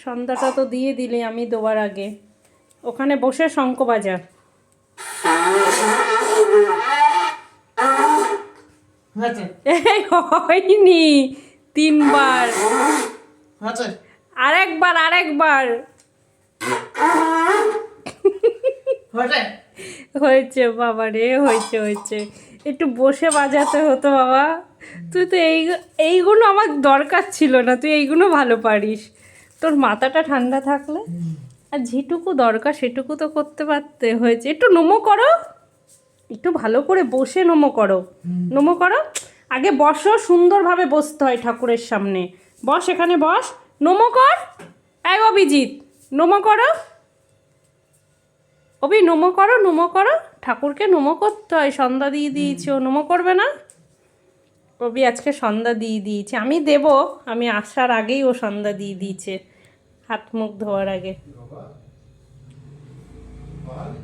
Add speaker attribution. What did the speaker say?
Speaker 1: সন্ধ্যাটা তো দিয়ে দিলি আমি দেওয়ার আগে। ওখানে বসে শঙ্খ বাজা। এই হয়নি, 3 বার। আরেকবার হয়েছে বাবা রে, হয়েছে। একটু বসে বাজাতে হতো বাবা। তুই তো এইগুলো আমার দরকার ছিল না, তুই এইগুলো ভালো পারিস। তোর মাথাটা ঠান্ডা থাকলে, আর যেটুকু দরকার সেটুকু তো করতে পারতে। হয়েছে, একটু নমো করো, একটু ভালো করে বসে নমো করো। আগে বসো, সুন্দরভাবে বসতে হয় ঠাকুরের সামনে। বস, এখানে বস, নমো কর। এই অভিজিৎ, নমো করো। নমো করো। ঠাকুরকে নমো করতে হয়, সন্ধ্যা দিয়ে দিয়েছো, নমো করবে না? আজকে সন্ধ্যা দিয়ে দিয়েছে, আমি দেব, আমি আসার আগেই ও সন্ধ্যা দিয়ে দিয়েছে, হাত মুখ ধোয়ার আগে।